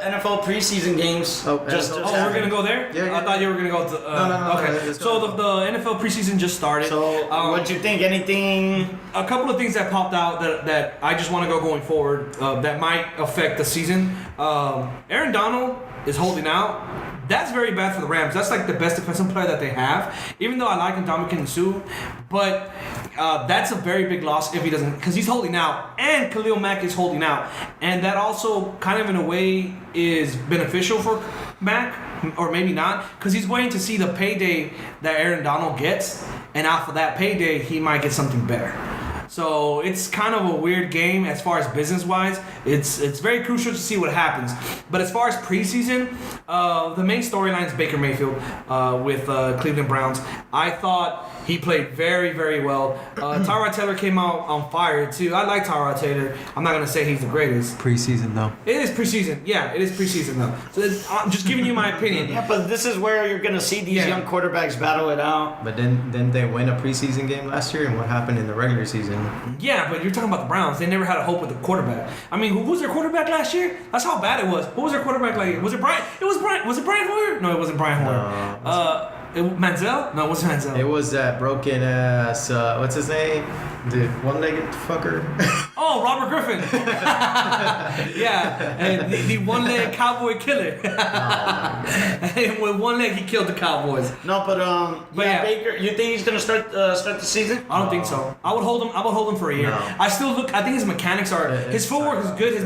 NFL preseason games. We're gonna go there. Yeah. I thought you were gonna go to. No. Okay. So the NFL preseason just started. So what'd you think? Anything? A couple of things that popped out that I just want to go going forward that might affect the season. Aaron Donald is holding out. That's very bad for the Rams. That's like the best defensive player that they have. Even though I like Ndamukong Suh, but that's a very big loss if he doesn't, because he's holding out, and Khalil Mack is holding out, and that also kind of in a way is beneficial for Mack, or maybe not, because he's waiting to see the payday that Aaron Donald gets, and off of that payday he might get something better. So it's kind of a weird game as far as business-wise. It's very crucial to see what happens. But as far as preseason, the main storyline is Baker Mayfield with Cleveland Browns. I thought he played very, very well. Tyrod Taylor came out on fire, too. I like Tyrod Taylor. I'm not going to say he's the greatest. Preseason, though. It is preseason. Yeah, it is preseason, though. So I'm just giving you my opinion. Yeah, but this is where you're going to see these young quarterbacks battle it out. But then they win a preseason game last year, and what happened in the regular season? Yeah, but you're talking about the Browns. They never had a hope with the quarterback. I mean, who was their quarterback last year? That's how bad it was. Who was their quarterback like? Was it Brian? It was Brian. Was it Brian Hoyer? No, it wasn't Brian Hoyer. Manziel? No, it wasn't Manziel. It was that broken ass. What's his name? The one-legged fucker. Oh, Robert Griffin. Yeah, and the one-leg cowboy killer. And with one leg, he killed the Cowboys. No, but yeah. Baker. You think he's gonna start the season? I don't think so. I would hold him for a year. No. I think his mechanics are. His footwork is good. His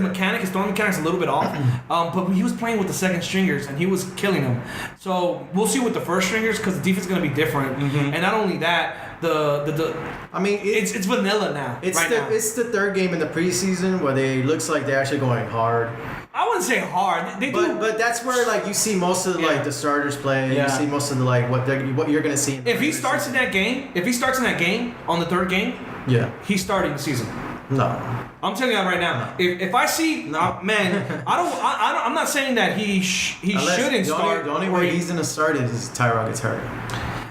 throwing mechanics a little bit off. But he was playing with the second stringers and he was killing them. So we'll see with the first stringers because the defense is gonna be different. And not only that, I mean, it's vanilla now. It's the third game in the preseason where they looks like they're actually going hard. I wouldn't say hard. They do. But that's where like you see most of the starters play. Yeah. You see most of the what you're gonna see. If he starts in that game, on the third game, yeah, he's starting the season. no. I'm telling you that right now. If I see, man, I'm not saying that he shouldn't start. The only way he's gonna start is Tyrod gets hurt.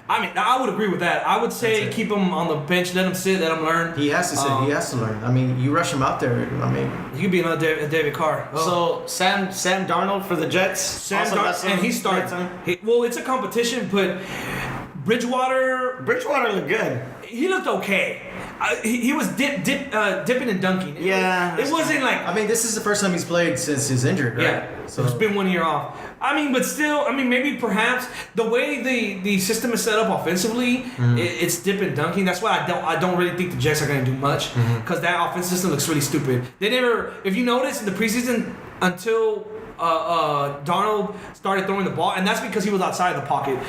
I mean, I would agree with that. I would say keep him on the bench, let him sit, let him learn. He has to sit. He has to learn. I mean, you rush him out there. I mean, he could be another David Carr. So Sam Darnold for the Jets. Sam Darnold, and he starts. Well, it's a competition, but Bridgewater looked good. He looked okay. He was dipping and dunking. It wasn't like. I mean, this is the first time he's played since he's injured, right? Yeah, so it's been 1 year off. I mean, but still, maybe perhaps the way the system is set up offensively, it's dip and dunking. That's why I don't really think the Jets are going to do much because that offense system looks really stupid. They never, if you notice in the preseason until Darnold started throwing the ball, and that's because he was outside of the pocket.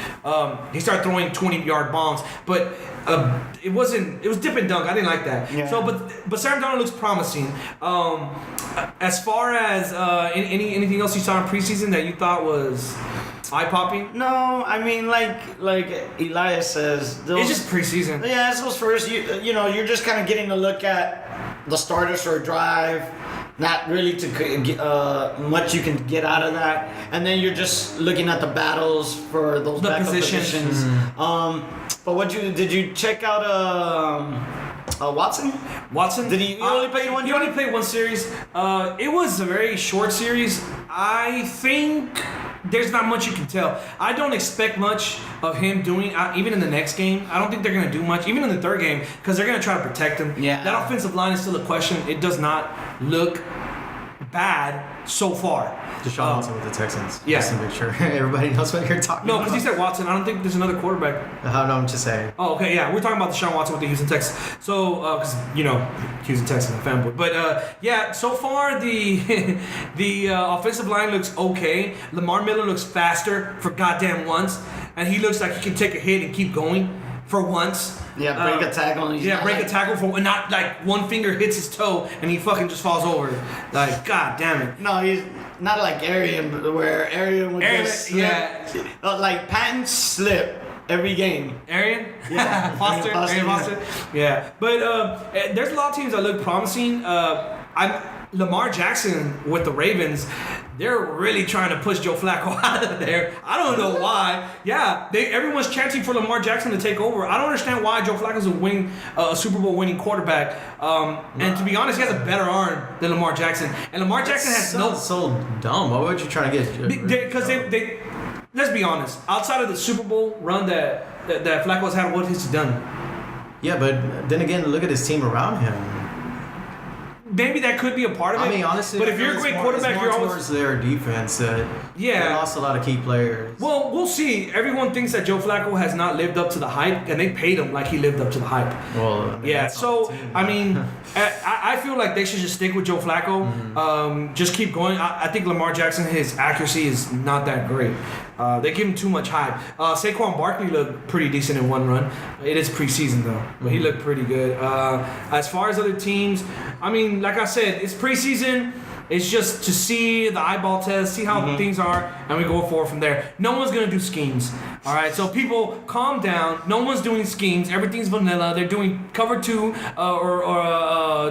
He started throwing 20-yard bombs, but it was dip and dunk. I didn't like that. Yeah. So, but Sam Darnold looks promising. As far as anything else you saw in preseason that you thought was eye-popping? No, I mean like Elias says, It's just preseason. Yeah, it's those first. You're just kind of getting a look at the starters for a drive. Not really to get much you can get out of that, and then you're just looking at the battles for those The backup positions. But did you check out Watson? Watson? Did he only play one? He only played one series. It was a very short series. I think there's not much you can tell. I don't expect much of him doing, even in the next game. I don't think they're going to do much, even in the third game, because they're going to try to protect him. Yeah. That offensive line is still a question. It does not look bad so far. Deshaun Watson with the Texans. Yeah. Just to make sure everybody knows what you're talking No, about. because he said Watson. I don't think there's another quarterback. No, I'm just saying. Oh, okay, yeah. We're talking about Deshaun Watson with the Houston Texans. So, because, Houston Texans, a fanboy. But, yeah, so far the offensive line looks okay. Lamar Miller looks faster for goddamn once. And he looks like he can take a hit and keep going for once. Yeah, break a tackle. Break a tackle for not like one finger hits his toe and he fucking just falls over. Like, god damn it. No, he's not like Arian, where Arian would just slip. Yeah. Like patents slip every game. Arian? Yeah. Foster? Arian Foster? Yeah. But there's a lot of teams that look promising. Lamar Jackson with the Ravens, they're really trying to push Joe Flacco out of there. I don't know why. Yeah, everyone's chanting for Lamar Jackson to take over. I don't understand why Joe Flacco's a Super Bowl winning quarterback. And to be honest, he has a better arm than Lamar Jackson. And Lamar Jackson has so dumb. Why would you try to get? Because they let's be honest. Outside of the Super Bowl run that Flacco's had, what has he done? Yeah, but then again, look at his team around him. Maybe that could be a part of it. I mean, honestly, but if you're a great quarterback, you're always towards their defense. They lost a lot of key players. Well, we'll see. Everyone thinks that Joe Flacco has not lived up to the hype, and they paid him like he lived up to the hype. Well, I mean, yeah. So I feel like they should just stick with Joe Flacco. Just keep going. I think Lamar Jackson, his accuracy is not that great. They give him too much hype. Saquon Barkley looked pretty decent in one run. It is preseason though, but he looked pretty good. As far as other teams, I mean, like I said, it's preseason. It's just to see the eyeball test, see how things are, and we go forward from there. No one's gonna do schemes, all right? So people, calm down. No one's doing schemes. Everything's vanilla. They're doing cover two or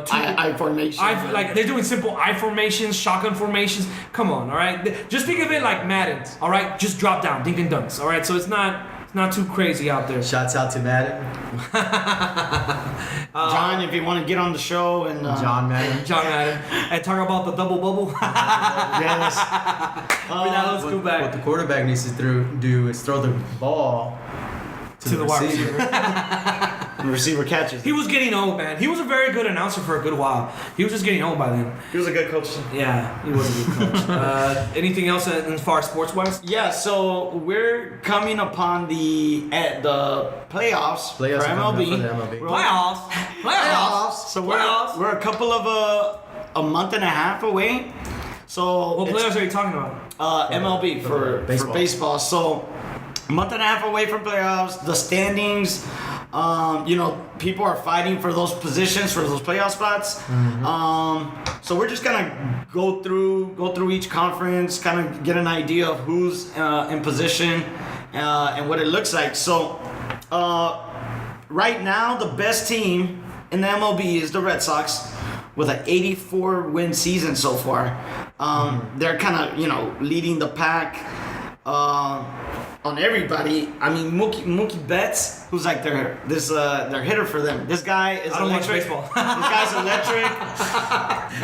I formation. like they're doing simple I formations, shotgun formations. Come on, all right? Just think of it like Madden, all right? Just drop down, dink and dunks, all right? So it's not too crazy out there. Shouts out to Madden. John, if you want to get on the show and John Madden. John Madden, and talk about the double bubble. yes, Now let's go back. What the quarterback needs to do is throw the ball to the wide receiver. the receiver catches. He was getting old, man. He was a very good announcer for a good while. He was just getting old by then. He was a good coach. Yeah, he was a good coach. Anything else as far as sports-wise? Yeah, so we're coming upon the playoffs for Playoffs are coming MLB. up for the MLB. Playoffs. So Playoffs. we're a couple of a month and a half away. So What playoffs are you talking about? MLB for baseball. So a month and a half away from playoffs. The standings. People are fighting for those positions, for those playoff spots. So we're just gonna go through each conference, kind of get an idea of who's in position and what it looks like. So right now, the best team in the MLB is the Red Sox, with an 84 win season so far. They're kind of leading the pack. On everybody. I mean, Mookie Betts, who's like their hitter for them. This guy is I don't watch electric. baseball. This guy's electric.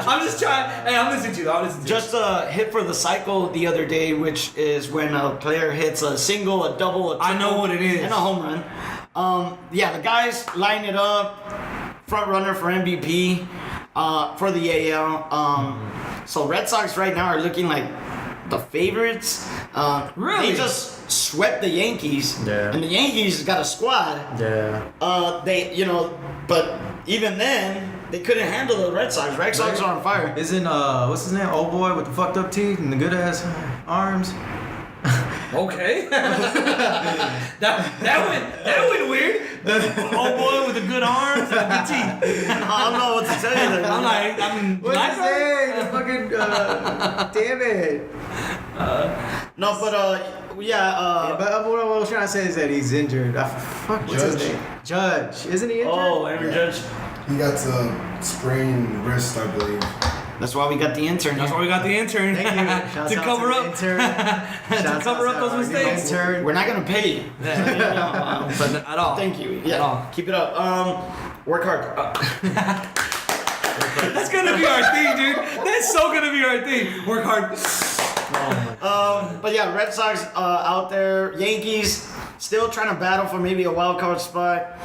I'm just trying. Hey, I'm listening to you. Just hit for the cycle the other day, which is when a player hits a single, a double, a triple, I know what it is. and a home run. The guys line it up. Front runner for MVP for the AL. So Red Sox right now are looking like the favorites. Really? They just swept the Yankees. Yeah. And the Yankees got a squad. Yeah. But even then, they couldn't handle the Red Sox. Red Sox are on fire. Isn't what's his name? Old boy with the fucked up teeth and the good ass arms. Okay. that went weird. Old boy with the good arms and the good teeth. I don't know what to tell you there. I'm like, What's his name? The fucking damn it. No, but But what I was trying to say is that he's injured. What's his name? Judge. Isn't he injured? Oh, Aaron Judge. He got sprained wrist, I believe. That's why we got the intern. That's here. why we got the intern. Thank you. Shouts to out cover the up. intern. To cover up those mistakes. Intern. We're not gonna pay you. But at all. Thank you. At Yeah. all. Keep it up. Work hard. That's gonna be our thing, dude. That's so gonna be our thing. Work hard. But yeah, Red Sox out there. Yankees still trying to battle for maybe a wild card spot.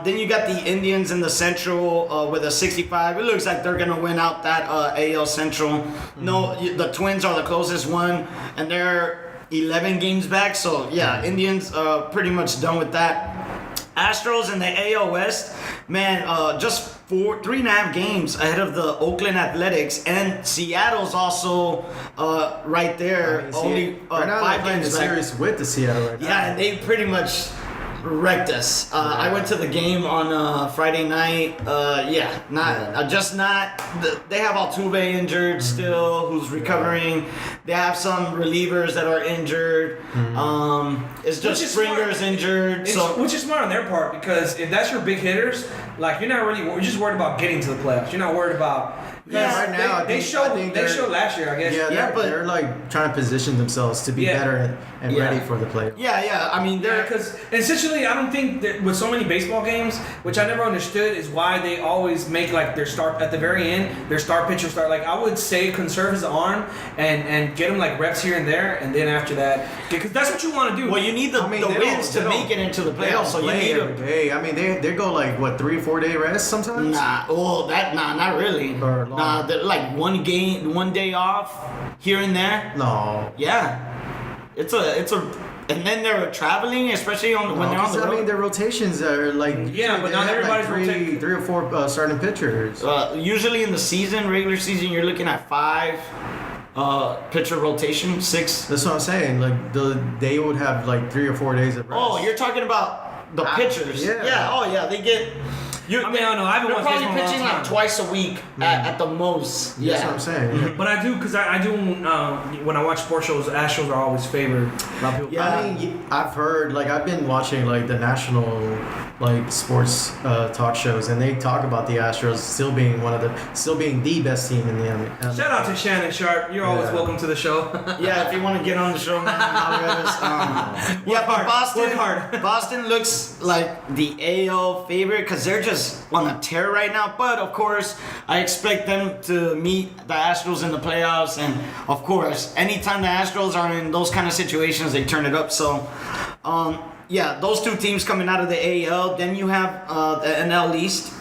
Then you got the Indians in the Central with a 65. It looks like they're gonna win out that AL Central. No, the Twins are the closest one, and they're 11 games back. So yeah, Indians pretty much done with that. Astros in the AL West, man, just 3.5 games ahead of the Oakland Athletics, and Seattle's also right there. Only right now 5 they're playing the games back. series with the Seattle right now. Yeah, and they pretty much wrecked us. I went to the game on Friday night. They have Altuve injured still, who's recovering. They have some relievers that are injured. It's just Springer's injured. Which is smart on their part, because if that's your big hitters, like you're just worried about getting to the playoffs. You're not worried about. Yeah, right now they showed last year, I guess. Yeah, but they're like trying to position themselves to be better and ready for the playoffs. Yeah. I mean, they're Because essentially, I don't think that with so many baseball games, which I never understood, is why they always make like their start at the very end, their star pitcher start. Like I would say, conserve his arm and get him like reps here and there, and then after that, because that's what you want to do. well, you need the wins to make it into the They playoffs. don't So you play need every day. I mean, they go like what 3 or 4 day rest sometimes. not really. Or long. Nah, they're like one day off here and there. No. Yeah, it's a, and then they're traveling, especially when they're on the road. I mean, their rotations are like but they not have, everybody's like rotating. 3 or 4 starting pitchers. Usually in the regular season, you're looking at 5 pitcher rotation, 6. That's what I'm saying. Like they would have like 3 or 4 days of rest. Oh, you're talking about the pitchers. yeah. Oh, yeah. They get. I mean, I don't know. I haven't They're watched probably baseball in a long pitching like time. twice a week at the most. That's what I'm saying. But I do, because I do, when I watch sports shows, Astros are always favored. A lot of people. Yeah. I mean, I've heard, like, I've been watching, like, the national, like, sports talk shows, and they talk about the Astros still being the best team in the NBA. Shout out to Shannon Sharp. You're always welcome to the show. Yeah, if you want to get on the show, man, but hard. Boston, Work hard. Boston looks like the AL favorite because they're just just on a tear right now. But of course, I expect them to meet the Astros in the playoffs. And of course, anytime the Astros are in those kind of situations, they turn it up. So, yeah, those two teams coming out of the AL. Then you have the NL East,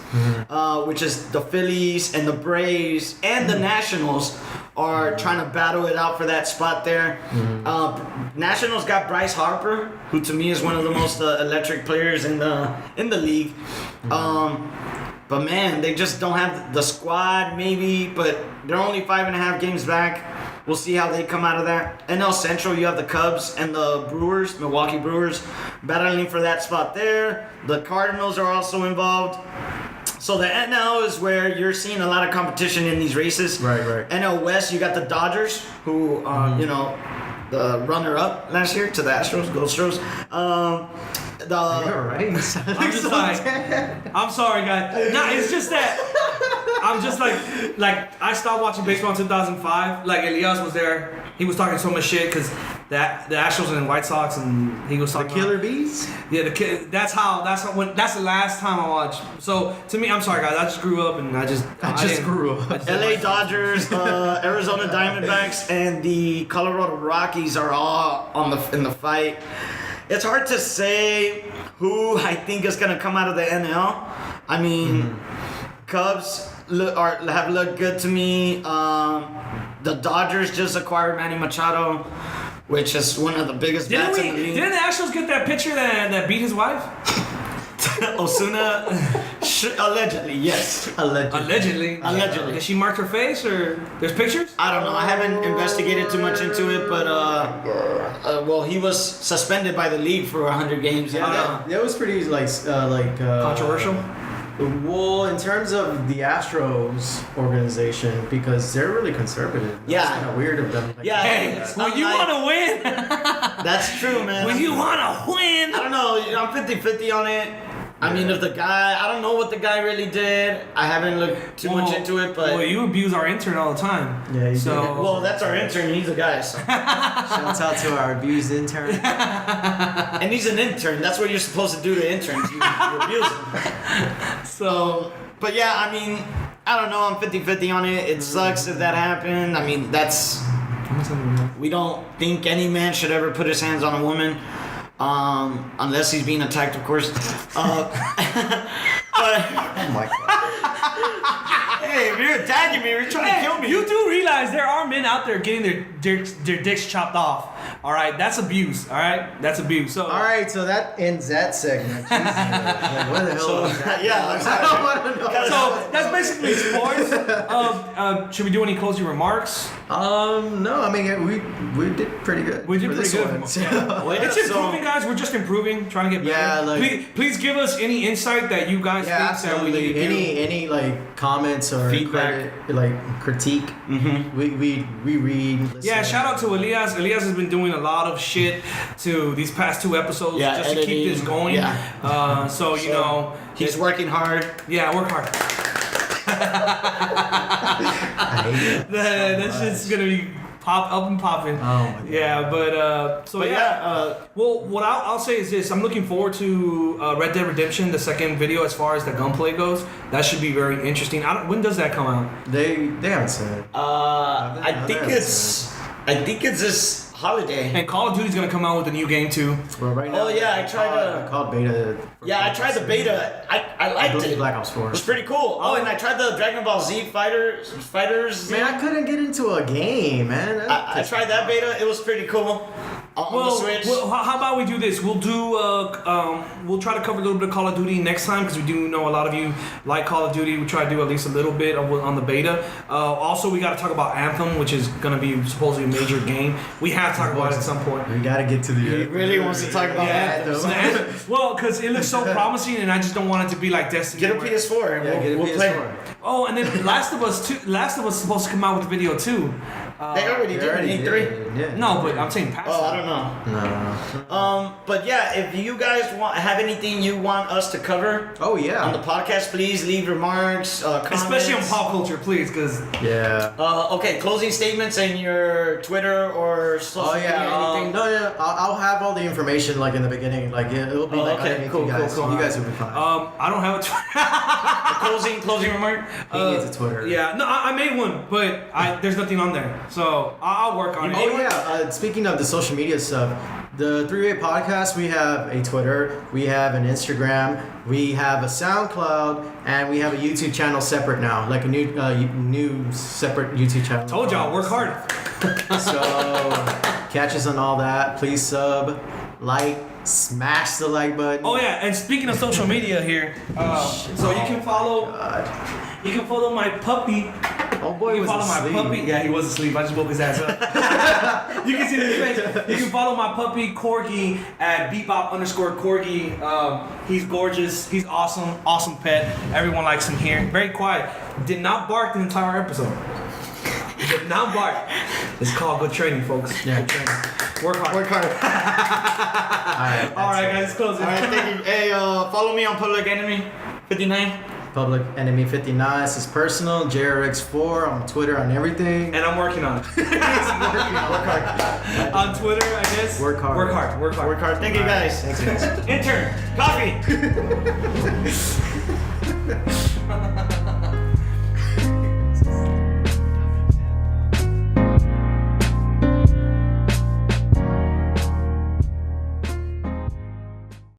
which is the Phillies and the Braves and the Nationals are trying to battle it out for that spot there. Nationals got Bryce Harper, who to me is one of the most electric players in the league. But man, they just don't have the squad, maybe. But they're only 5.5 games back. We'll see how they come out of that. NL Central, you have the Cubs and the Brewers, Milwaukee Brewers, battling for that spot there. The Cardinals are also involved. So the NL is where you're seeing a lot of competition in these races. Right. NL West, you got the Dodgers, who, you know, the runner-up last year to the Astros, Gold Astros. You're right. I'm just like, I'm sorry, guys. No, it's just that I'm just like I stopped watching baseball in 2005. Like Elias was there. He was talking so much shit because the Astros and White Sox, and he was talking The Killer Bees? Yeah, that's the last time I watched. So to me, I'm sorry, guys. I just grew up and I just grew up. LA Dodgers, Arizona Diamondbacks, and the Colorado Rockies are all in the fight. It's hard to say who I think is gonna come out of the NL. I mean, Cubs have looked good to me. The Dodgers just acquired Manny Machado, which is one of the biggest bats in the league. Didn't the Astros get that pitcher that beat his wife? Osuna, allegedly, yes. Allegedly. Allegedly. Did she mark her face or there's pictures? I don't know. I haven't investigated too much into it, but well, he was suspended by the league for 100 games. That was pretty Controversial. Well, in terms of the Astros organization, because they're really conservative. Yeah. It's kind of weird of them. Yeah. Hey, when you want to win, That's true, man. when you want to win. I don't know. I'm 50-50 on it. I mean, if the guy, I don't know what the guy really did. I haven't looked too much into it, but. Well, you abuse our intern all the time. Yeah, you so. do. Well, that's our intern. He's a guy, so. Shouts out to our abused intern. And he's an intern. That's what you're supposed to do to interns. You abuse them. So. But yeah, I mean, I don't know. I'm 50-50 on it. It sucks if that happened. I mean, we don't think any man should ever put his hands on a woman. Unless he's being attacked, of course. But Oh my god. hey, if you're attacking me, you're trying to kill me. You do realize there are men out there getting their dicks chopped off. All right, that's abuse. All right, that's abuse. So. All right, so that ends that segment. Jesus. Like, what the hell? So, was that? yeah, I don't want to know. So that's basically sports. Should we do any closing remarks? No, I mean we did pretty good. We did for pretty this good. one, so. Yeah. It's improving, guys. We're just improving, trying to get better. Yeah, like- please give us any insight that you guys Yeah, think that we absolutely. need to do. Any like comments or Feedback. critique. Mm-hmm. We read. Listen. Yeah, shout out to Elias. Elias has been doing a lot of shit to these past 2 episodes Yeah, just to keep editing. this going. Yeah. So you know, He's working hard. yeah, work hard. I hate it. That shit's gonna be up and popping. Oh my god. Yeah, but But yeah, well, what I'll say is this: I'm looking forward to Red Dead Redemption, the second video, as far as the gunplay goes. That should be very interesting. When does that come out? They haven't said. I think it's this holiday. And Call of Duty's gonna come out with a new game too. Well, right now. Oh, yeah, I tried I called beta. Yeah, I tried the beta. I liked it. Black Ops 4. It was pretty cool. Oh, and I tried the Dragon Ball Z Fighters. Man, I couldn't get into a game, man. I tried that beta. It was pretty cool. On the Switch. Well, how about we do this? We'll do. We'll try to cover a little bit of Call of Duty next time because we do know a lot of you like Call of Duty. We try to do at least a little bit on the beta. Also, we got to talk about Anthem, which is going to be supposedly a major game. We have to talk about it at some point. We gotta get to the. He really wants to talk about Anthem. Well, because it looks so promising, and I just don't want it to be like Destiny. Get a PS4 and get a we'll play. PS4. Oh, and then Last of Us is supposed to come out with the video too. They already did in E3. Yeah. No, but I'm saying past. Oh, I don't know. No. But yeah, if you guys have anything you want us to cover Oh yeah. on the podcast, please leave remarks, comments. Especially on pop culture, please, because Yeah. Okay, closing statements and your Twitter or social Oh yeah. media, anything. No, yeah. I'll have all the information like in the beginning. Like it'll be like okay, underneath cool, you guys. cool. You guys will be fine. I don't have a Twitter. Closing remark. He needs a Twitter. Yeah, no, I made one, but there's nothing on there, so I'll work on it. Oh yeah. Speaking of the social media stuff, the Three-Way Podcast, we have a Twitter, we have an Instagram, we have a SoundCloud, and we have a YouTube channel separate now, like a new separate YouTube channel. Told y'all, work hard. So catch us on all that. Please sub, like, smash the like button. Oh yeah, and speaking of social media here, so you can follow. God. You can follow my puppy. Oh boy, You was can follow my asleep. puppy. Yeah, he was asleep. I just woke his ass up. You can see his face. You can follow my puppy Corgi at bebop_Corgi. He's gorgeous. He's awesome. Awesome pet. Everyone likes him here. Very quiet. Did not bark the entire episode. Did not bark. It's called good training, folks. Yeah. Good training. Work hard. Work hard. All right, guys, close it. All right, thank you. Hey, follow me on Public Enemy 59. Public Enemy 59. This is personal. JRX4 on Twitter, on everything. And I'm working on it. Work hard. On Twitter, I guess. Work hard. Work hard. Work hard. Work hard. Thank you guys. Thanks, guys. Intern, coffee.